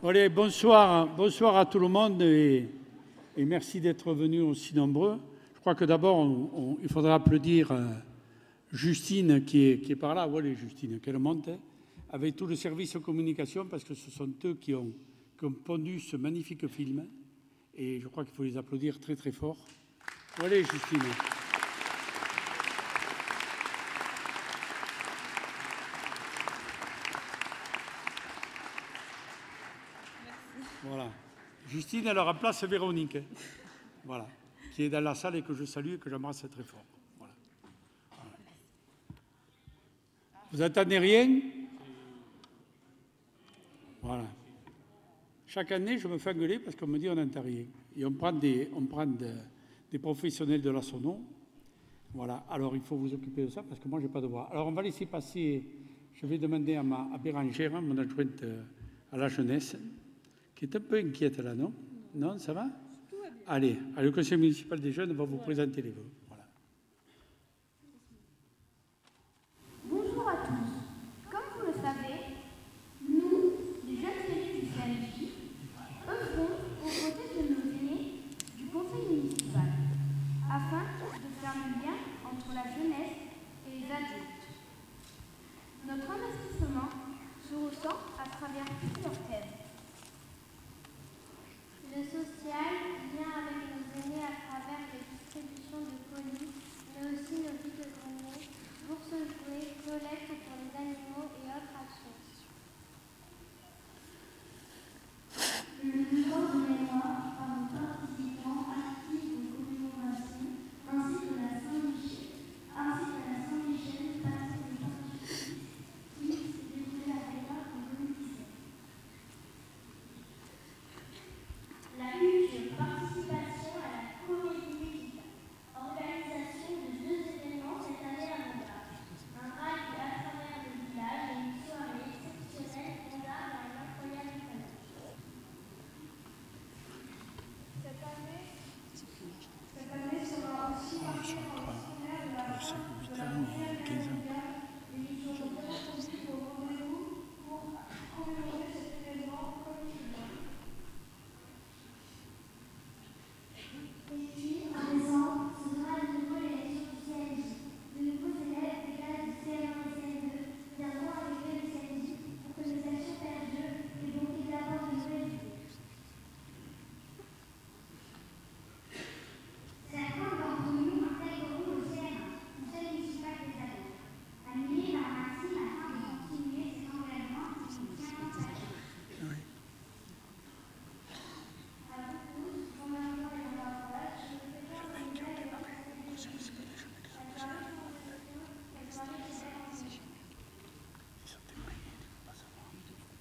Allez, bonsoir à tout le monde et merci d'être venus aussi nombreux. Je crois que d'abord, il faudra applaudir Justine qui est par là. Voilà, Justine, qu'elle monte, avec tout le service de communication, parce que ce sont eux qui ont pondu ce magnifique film. Et je crois qu'il faut les applaudir très très fort. Voilà, Justine. Voilà. Justine, elle remplace Véronique, voilà, qui est dans la salle et que je salue et que j'embrasse très fort. Voilà. Voilà. Vous n'entendez rien? Voilà. Chaque année, je me fais engueuler parce qu'on me dit on n'entend rien. Et on prend des professionnels de la sono. Voilà. Alors, il faut vous occuper de ça parce que moi, je n'ai pas de voix. Alors, on va laisser passer. Je vais demander à Bérangère, mon adjointe à la jeunesse, qui est un peu inquiète là, non? Non, ça va? Allez, le conseil municipal des jeunes va vous présenter les vœux. Voilà. Bonjour à tous. Comme vous le savez, nous, les jeunes élus du CNJ, œuvrons aux côtés de nos aînés du conseil municipal, afin de faire le lien entre la jeunesse et les adultes. Notre investissement se ressent à travers plusieurs thèmes. Le social, lien avec nos aînés à travers les distributions de colis, mais aussi nos vies de grenier, bourses jouets, collecte pour les animaux et autres actions. Le mouvement de mémoire par nos participants actifs aux commémorations, ainsi que la Saint-Michel, partie des parties qui s'est déroulée à Pékin en 2017. La culture, participation à la comédie musicale, organisation de 2 événements cette année à Montbard. Un rallye à travers le village et une soirée exceptionnelle Montbard à un incroyable canal. Cette année sera aussi marquée par le centenaire de la fin de la mondiale et nous serons bien attentifs au rendez-vous pour commémorer cet événement comme il se doit. Et puis, en décembre, ce sera de nouveau l'élection du CNJ. De nouveaux élèves des classes de CM1 et CM2 viendront arriver le CNJ pour que les actions perdurent et donc ils apportent de nouvelles idées. Certains d'entre nous intégreront le CM1, Conseil municipal des adultes, animé par Maxime afin de continuer ses engagements qui sont bien engagés. À vous tous, pour maintenant et dans la parole, je vous fais part de nouvelles et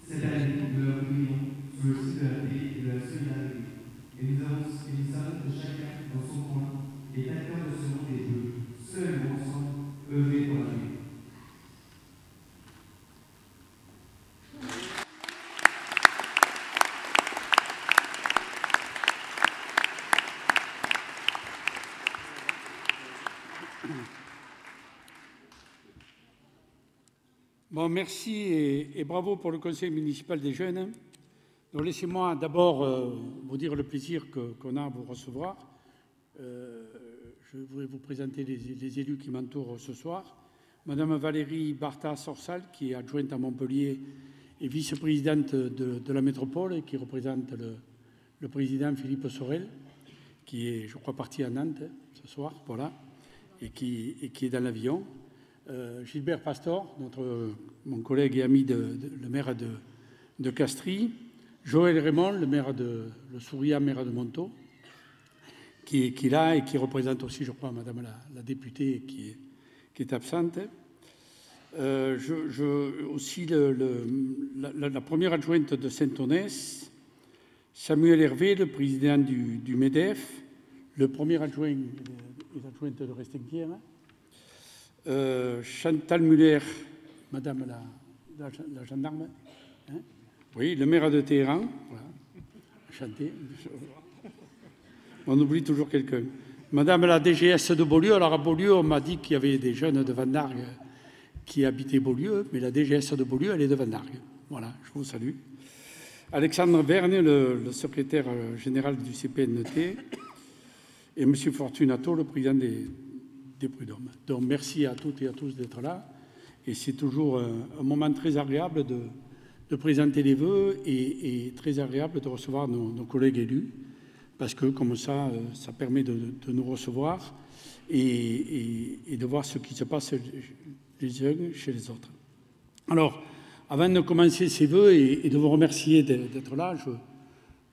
Cette année, nous leur prions sous le signe de la paix et de la solidarité. Et nous savons que chacun, dans son coin, est acteur de ce monde et peut, seuls ou ensemble, œuvrer pour la paix. Bon, merci et bravo pour le conseil municipal des jeunes. Donc, laissez-moi d'abord vous dire le plaisir qu'on a à vous recevoir. Je voudrais vous présenter les élus qui m'entourent ce soir. Madame Valérie Bartha-Sorsal, qui est adjointe à Montpellier et vice-présidente de la métropole et qui représente le président Philippe Sorel, qui est, je crois, parti à Nantes ce soir, voilà, et qui est dans l'avion. Gilbert Pastor, mon collègue et ami le maire de Castries, Joël Raymond, le souriant maire de Montaut, qui est là et qui représente aussi, je crois, madame la députée qui est absente. Aussi la première adjointe de Saint-Onès, Samuel Hervé, le président du MEDEF, le premier adjoint et l'adjointe de Restinquière, Chantal Muller, madame la gendarme, hein, oui, le maire de Téhéran, voilà, chanté. On oublie toujours quelqu'un. Madame la DGS de Beaulieu, alors à Beaulieu, on m'a dit qu'il y avait des jeunes de Vendargue qui habitaient Beaulieu, mais la DGS de Beaulieu, elle est de Vendargue. Voilà, je vous salue. Alexandre Vergne, le secrétaire général du CPNT, et M. Fortunato, le président des Prud'hommes. Donc merci à toutes et à tous d'être là. Et c'est toujours un moment très agréable de présenter les vœux et très agréable de recevoir nos collègues élus, parce que comme ça permet de nous recevoir et de voir ce qui se passe les uns chez les autres. Alors, avant de commencer ces vœux et de vous remercier d'être là,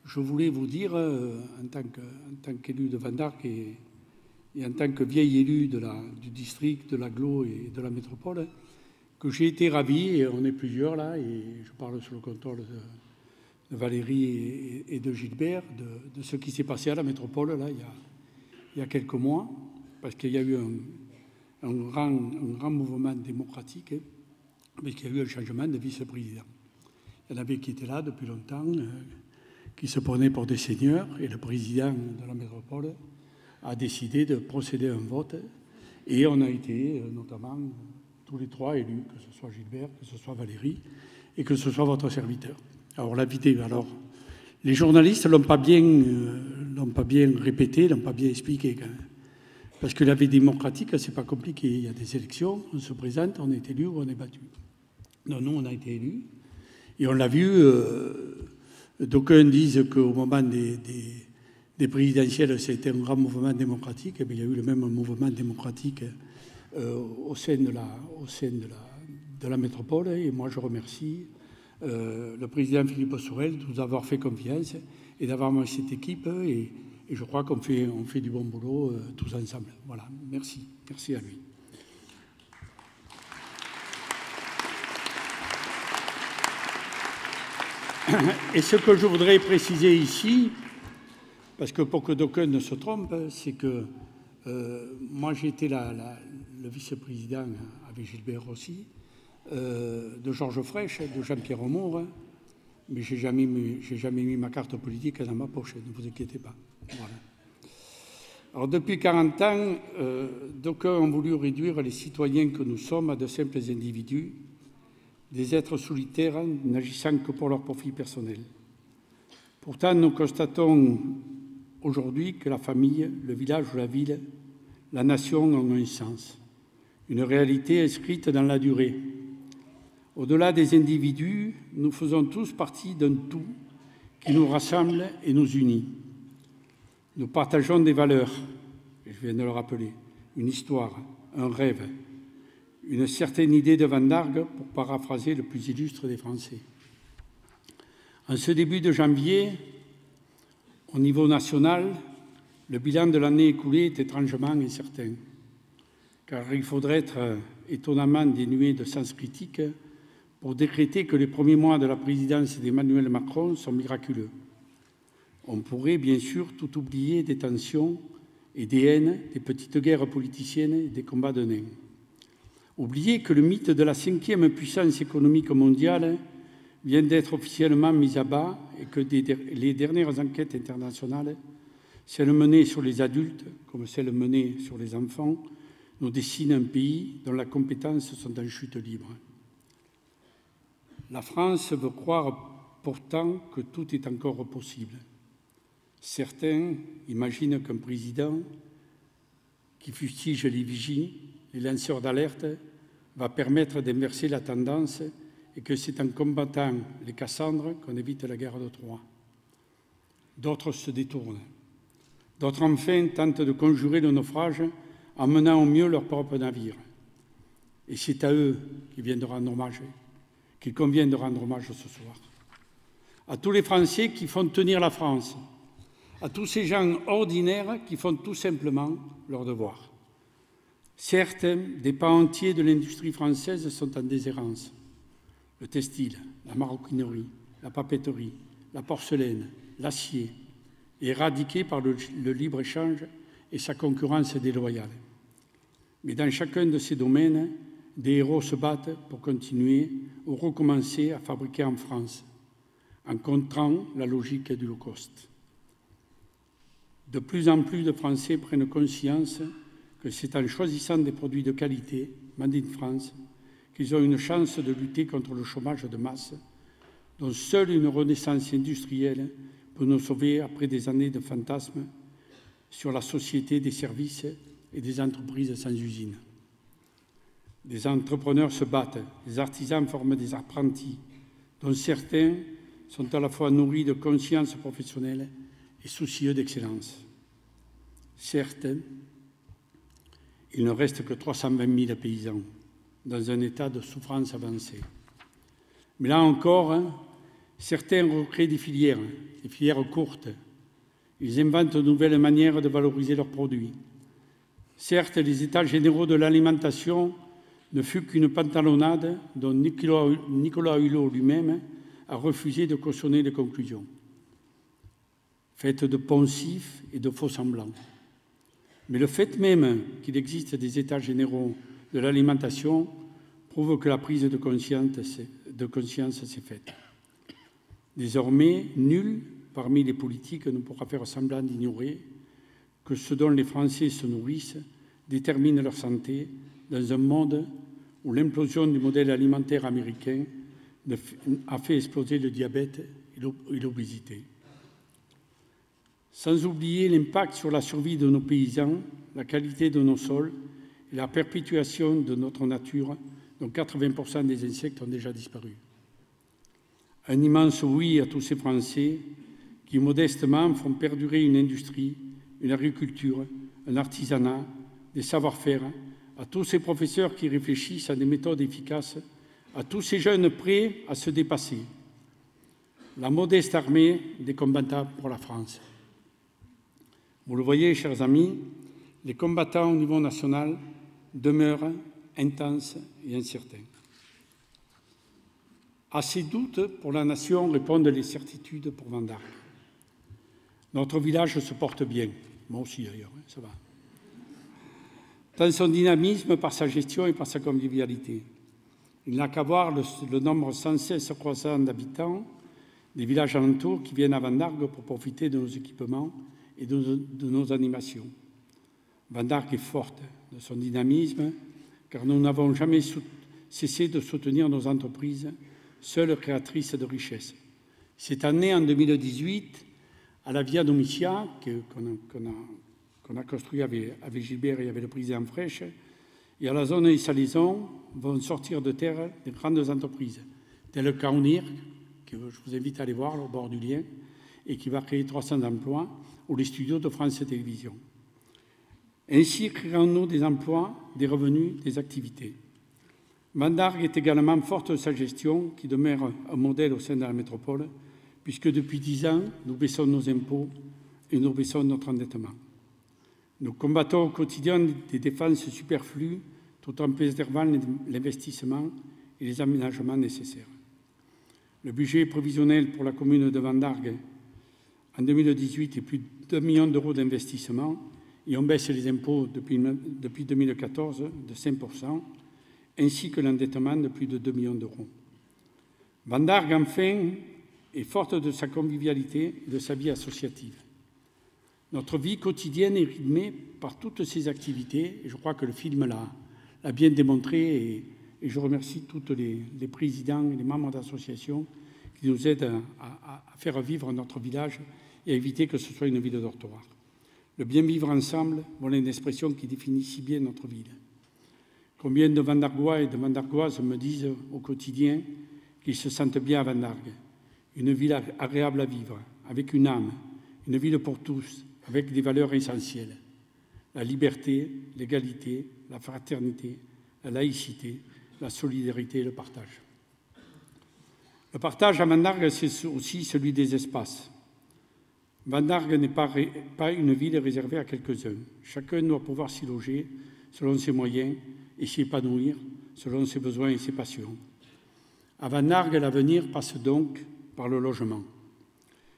je voulais vous dire, en tant qu'élu de Ven d'Arc et en tant que vieil élu du district, de l'agglo et de la métropole, que j'ai été ravi, et on est plusieurs là, et je parle sous le contrôle de Valérie et de Gilbert, de ce qui s'est passé à la métropole là, il y a quelques mois, parce qu'il y a eu un grand mouvement démocratique, parce qu'il y a eu un changement de vice-président. Il y en avait qui étaient là depuis longtemps, qui se prenaient pour des seigneurs, et le président de la métropole a décidé de procéder à un vote, et on a été notamment tous les trois élus, que ce soit Gilbert, que ce soit Valérie, et que ce soit votre serviteur. Alors la vidéo, les journalistes ne l'ont pas bien répété, l'ont pas bien expliqué quand même. Parce que la vie démocratique, c'est pas compliqué. Il y a des élections, on se présente, on est élu ou on est battu. Non, nous, on a été élus. Et on l'a vu, d'aucuns disent qu'au moment des présidentielles, c'était un grand mouvement démocratique. Et bien, il y a eu le même mouvement démocratique au sein de la métropole. Et moi, je remercie le président Philippe Sorel de nous avoir fait confiance et d'avoir mis cette équipe. Et je crois qu'on fait du bon boulot tous ensemble. Voilà, merci. Merci à lui. Et ce que je voudrais préciser ici, parce que pour que d'aucuns ne se trompent, c'est que moi j'ai été le vice-président avec Gilbert aussi, de Georges Frêche, de Jean-Pierre Amour, mais j'ai jamais mis ma carte politique dans ma poche, ne vous inquiétez pas. Voilà. Alors depuis 40 ans, d'aucuns ont voulu réduire les citoyens que nous sommes à de simples individus, des êtres solitaires n'agissant que pour leur profit personnel. Pourtant, nous constatons aujourd'hui que la famille, le village ou la ville, la nation ont un sens, une réalité inscrite dans la durée. Au-delà des individus, nous faisons tous partie d'un tout qui nous rassemble et nous unit. Nous partageons des valeurs, et je viens de le rappeler, une histoire, un rêve, une certaine idée de Ven d'Arc, pour paraphraser le plus illustre des Français. En ce début de janvier, au niveau national, le bilan de l'année écoulée est étrangement incertain, car il faudrait être étonnamment dénué de sens critique pour décréter que les premiers mois de la présidence d'Emmanuel Macron sont miraculeux. On pourrait bien sûr tout oublier des tensions et des haines, des petites guerres politiciennes et des combats de nains. Oublier que le mythe de la 5e puissance économique mondiale vient d'être officiellement mis à bas et que les dernières enquêtes internationales, celles menées sur les adultes comme celles menées sur les enfants, nous dessinent un pays dont les compétences sont en chute libre. La France veut croire pourtant que tout est encore possible. Certains imaginent qu'un président qui fustige les vigies, les lanceurs d'alerte, va permettre d'inverser la tendance et que c'est en combattant les Cassandres qu'on évite la guerre de Troie. D'autres se détournent. D'autres, enfin, tentent de conjurer le naufrage en menant au mieux leur propre navire. Et c'est à eux qu'il convient de rendre hommage ce soir. À tous les Français qui font tenir la France, à tous ces gens ordinaires qui font tout simplement leur devoir. Certes, des pans entiers de l'industrie française sont en déshérence. Le textile, la maroquinerie, la papeterie, la porcelaine, l'acier, éradiqués par le libre-échange et sa concurrence déloyale. Mais dans chacun de ces domaines, des héros se battent pour continuer ou recommencer à fabriquer en France, en contrant la logique du low-cost. De plus en plus de Français prennent conscience que c'est en choisissant des produits de qualité, made in France, qu'ils ont une chance de lutter contre le chômage de masse, dont seule une renaissance industrielle peut nous sauver après des années de fantasmes sur la société des services et des entreprises sans usine. Des entrepreneurs se battent, des artisans forment des apprentis, dont certains sont à la fois nourris de conscience professionnelle et soucieux d'excellence. Certes, il ne reste que 320 000 paysans dans un état de souffrance avancée. Mais là encore, certains recréent des filières courtes. Ils inventent de nouvelles manières de valoriser leurs produits. Certes, les états généraux de l'alimentation ne fut qu'une pantalonnade dont Nicolas Hulot lui-même a refusé de cautionner les conclusions, faites de poncifs et de faux-semblants. Mais le fait même qu'il existe des états généraux de l'alimentation prouve que la prise de conscience s'est faite. Désormais, nul parmi les politiques ne pourra faire semblant d'ignorer que ce dont les Français se nourrissent détermine leur santé dans un monde où l'implosion du modèle alimentaire américain a fait exploser le diabète et l'obésité. Sans oublier l'impact sur la survie de nos paysans, la qualité de nos sols et la perpétuation de notre nature, dont 80% des insectes ont déjà disparu. Un immense oui à tous ces Français qui, modestement, font perdurer une industrie, une agriculture, un artisanat, des savoir-faire, à tous ces professeurs qui réfléchissent à des méthodes efficaces, à tous ces jeunes prêts à se dépasser. La modeste armée des combattants pour la France. Vous le voyez, chers amis, les combattants au niveau national demeurent intenses et incertains. À ces doutes pour la nation répondent les certitudes pour Van d'Arck. Notre village se porte bien, moi aussi d'ailleurs, ça va. Dans son dynamisme, par sa gestion et par sa convivialité. Il n'a qu'à voir le nombre sans cesse croissant d'habitants des villages alentours qui viennent à Van d'Arck pour profiter de nos équipements et de nos animations. Van d'Arck est forte de son dynamisme, car nous n'avons jamais cessé de soutenir nos entreprises, seules créatrices de richesses. Cette année, en 2018, à la Via Domitia, qu'on a construit avec Gilbert et avec le président Fraîche, et à la zone des salaisons vont sortir de terre des grandes entreprises, telles Kaunir, que je vous invite à aller voir au bord du lien, et qui va créer 300 emplois, ou les studios de France Télévisions. Ainsi créerons-nous des emplois, des revenus, des activités. Van d'Arck est également forte de sa gestion, qui demeure un modèle au sein de la métropole, puisque depuis 10 ans, nous baissons nos impôts et nous baissons notre endettement. Nous combattons au quotidien des dépenses superflues tout en préservant l'investissement et les aménagements nécessaires. Le budget prévisionnel pour la commune de Van d'Arck en 2018 est plus de 2 millions d'euros d'investissement et on baisse les impôts depuis 2014 de 5%, ainsi que l'endettement de plus de 2 millions d'euros. Van d'Arck, enfin, est forte de sa convivialité et de sa vie associative. Notre vie quotidienne est rythmée par toutes ces activités, et je crois que le film l'a bien démontré, et je remercie tous les présidents et les membres d'associations qui nous aident à faire vivre notre village et à éviter que ce soit une ville dortoir. Le bien vivre ensemble, voilà une expression qui définit si bien notre ville. Combien de Van d'Argois et de Van d'Argoises me disent au quotidien qu'ils se sentent bien à Van d'Arck, une ville agréable à vivre, avec une âme, une ville pour tous, avec des valeurs essentielles, la liberté, l'égalité, la fraternité, la laïcité, la solidarité et le partage. Le partage à Van d'Arck, c'est aussi celui des espaces. Van d'Arck n'est pas une ville réservée à quelques-uns. Chacun doit pouvoir s'y loger selon ses moyens et s'y épanouir selon ses besoins et ses passions. À Van d'Arck, l'avenir passe donc par le logement.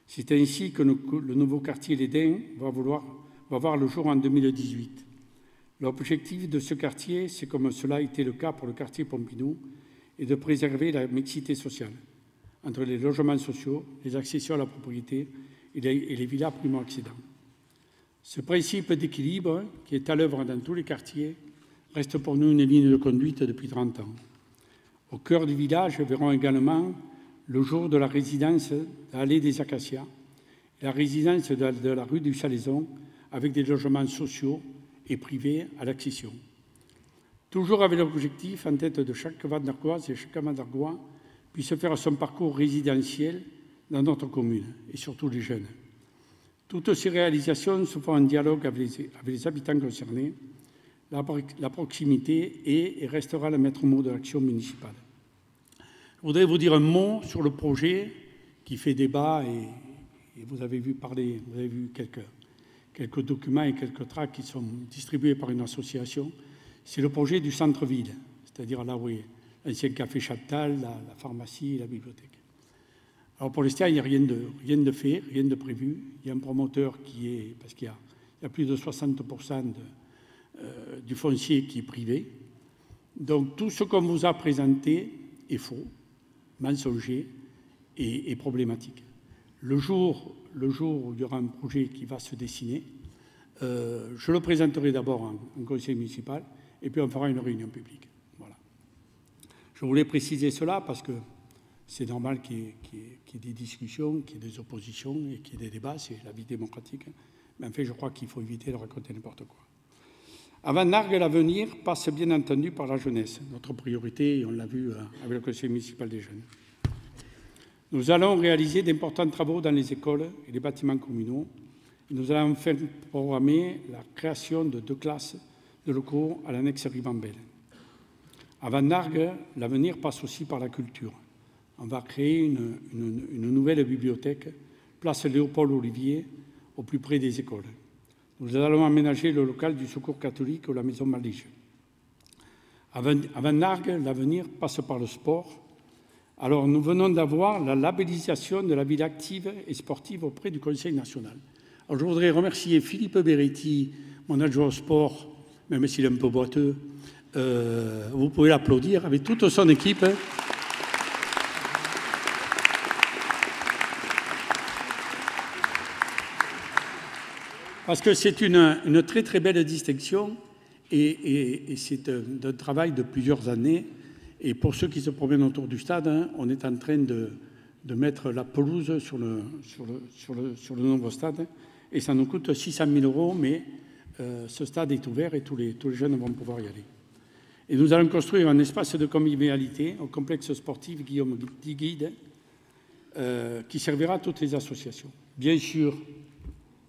C'est ainsi que le nouveau quartier L'Éden va voir le jour en 2018. L'objectif de ce quartier, c'est comme cela a été le cas pour le quartier Pompidou, est de préserver la mixité sociale entre les logements sociaux, les accessions à la propriété et les villas primo-accédants. Ce principe d'équilibre, qui est à l'œuvre dans tous les quartiers, reste pour nous une ligne de conduite depuis 30 ans. Au cœur du village verront également le jour de la résidence de l'allée des Acacias, la résidence de la rue du Salaison, avec des logements sociaux et privés à l'accession. Toujours avec l'objectif en tête de chaque Vandargoise et chaque Vandargois puisse faire son parcours résidentiel dans notre commune, et surtout les jeunes. Toutes ces réalisations se font en dialogue avec les habitants concernés. La proximité est et restera le maître mot de l'action municipale. Je voudrais vous dire un mot sur le projet qui fait débat, et vous avez vu parler, vous avez vu quelques documents et quelques tracts qui sont distribués par une association. C'est le projet du centre-ville, c'est-à-dire là où est l'ancien café Chaptal, la pharmacie et la bibliothèque. Alors pour l'instant, il n'y a rien de fait, rien de prévu. Il y a un promoteur qui est, parce qu'il y a plus de 60% du foncier qui est privé. Donc tout ce qu'on vous a présenté est faux, mensonger et problématique. Le jour où il y aura un projet qui va se dessiner, je le présenterai d'abord en conseil municipal et puis on fera une réunion publique. Voilà. Je voulais préciser cela parce que c'est normal qu'il y ait des discussions, qu'il y ait des oppositions et qu'il y ait des débats, c'est la vie démocratique. Mais en fait, je crois qu'il faut éviter de raconter n'importe quoi. À Vendargues, l'avenir passe bien entendu par la jeunesse. Notre priorité, et on l'a vu avec le conseil municipal des jeunes. Nous allons réaliser d'importants travaux dans les écoles et les bâtiments communaux. Et nous allons enfin programmer la création de 2 classes de locaux à l'annexe Ribambelle. À Vendargues, l'avenir passe aussi par la culture. On va créer une nouvelle bibliothèque, place Léopold-Olivier, au plus près des écoles. Nous allons aménager le local du Secours catholique ou la maison Malige. À Vendargues, l'avenir passe par le sport. Alors, nous venons d'avoir la labellisation de la ville active et sportive auprès du Conseil national. Alors, je voudrais remercier Philippe Beretti, mon adjoint au sport, même s'il est un peu boiteux. Vous pouvez l'applaudir avec toute son équipe. Parce que c'est une très très belle distinction et c'est un travail de plusieurs années. Et pour ceux qui se promènent autour du stade, on est en train de mettre la pelouse sur le nouveau stade. Et ça nous coûte 600 000 €, mais ce stade est ouvert et tous les jeunes vont pouvoir y aller. Et nous allons construire un espace de convivialité au complexe sportif Guillaume Guide qui servira à toutes les associations. Bien sûr,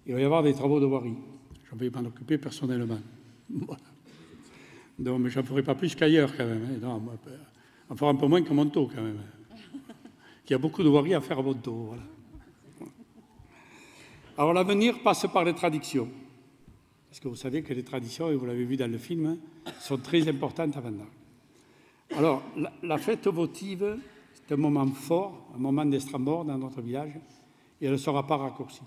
il va y avoir des travaux de voirie. Je vais m'en occuper personnellement. Voilà. Non, mais je n'en ferai pas plus qu'ailleurs quand même. Non, on fera un peu moins qu'à Montaut quand même. Il y a beaucoup de voirie à faire à Montaut. Voilà. Alors l'avenir passe par les traditions. Parce que vous savez que les traditions, et vous l'avez vu dans le film, sont très importantes à Vendargues. Alors la fête votive, c'est un moment fort, un moment d'extra-mort dans notre village, et elle ne sera pas raccourcie.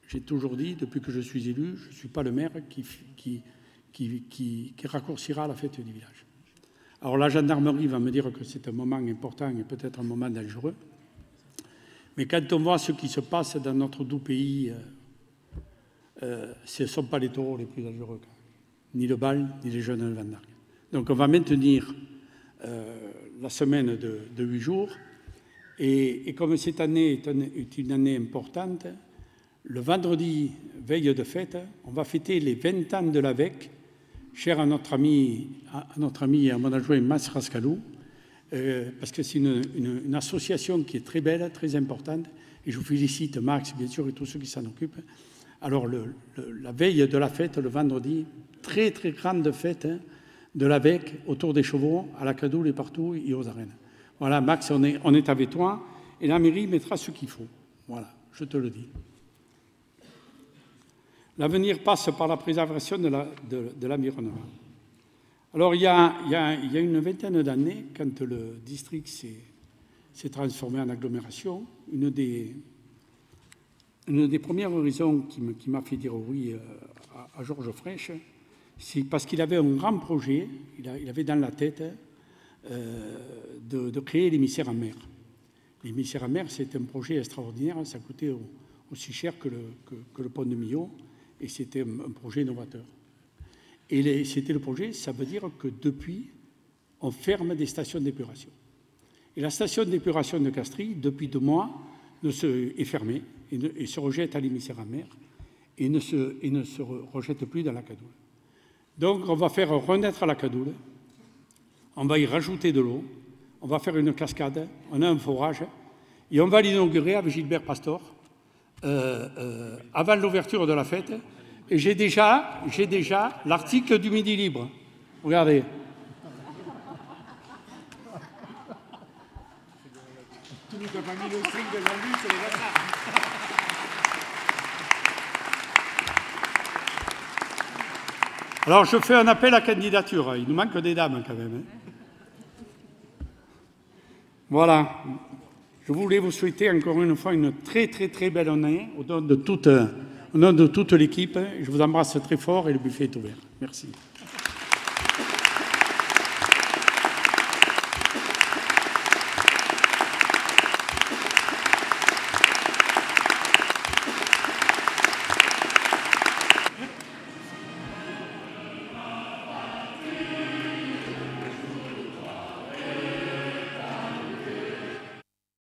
J'ai toujours dit, depuis que je suis élu, je ne suis pas le maire qui raccourcira la fête du village. Alors la gendarmerie va me dire que c'est un moment important et peut-être un moment dangereux. Mais quand on voit ce qui se passe dans notre doux pays, ce ne sont pas les taureaux les plus dangereux, ni le bal, ni les jeunes de Vendargues. Donc on va maintenir la semaine de 8 jours. Et comme cette année est une année importante, le vendredi, veille de fête, on va fêter les 20 ans de l'AVEC, cher à notre ami et à mon adjoint Mas Rascalou, parce que c'est une association qui est très belle, très importante, et je vous félicite, Max, bien sûr, et tous ceux qui s'en occupent. Alors, la veille de la fête, le vendredi, très, très grande fête de l'AVEC, autour des chevaux, à la Cadoule et partout, et aux arènes. Voilà, Max, on est avec toi, et la mairie mettra ce qu'il faut. Voilà, je te le dis. L'avenir passe par la préservation de l'environnement. Alors, il y a une vingtaine d'années, quand le district s'est transformé en agglomération, une des premières raisons qui m'a fait dire oui à Georges Frêche, c'est parce qu'il avait un grand projet, il avait dans la tête de créer l'émissaire en mer. L'émissaire en mer, c'est un projet extraordinaire, ça coûtait aussi cher que le pont de Millau, et c'était un projet novateur. Et c'était le projet, ça veut dire que depuis, on ferme des stations d'épuration. Et la station d'épuration de Castries, depuis 2 mois, est fermée et se rejette à l'émissaire en mer et ne se rejette plus dans la Cadoule. Donc on va faire renaître la Cadoule, on va y rajouter de l'eau, on va faire une cascade, on a un forage, et on va l'inaugurer avec Gilbert Pastor avant l'ouverture de la fête. Et j'ai déjà l'article du Midi Libre. Regardez. Alors je fais un appel à candidature. Il nous manque des dames quand même. Voilà. Je voulais vous souhaiter encore une fois une très très très belle année au nom de toute l'équipe. Je vous embrasse très fort et le buffet est ouvert. Merci.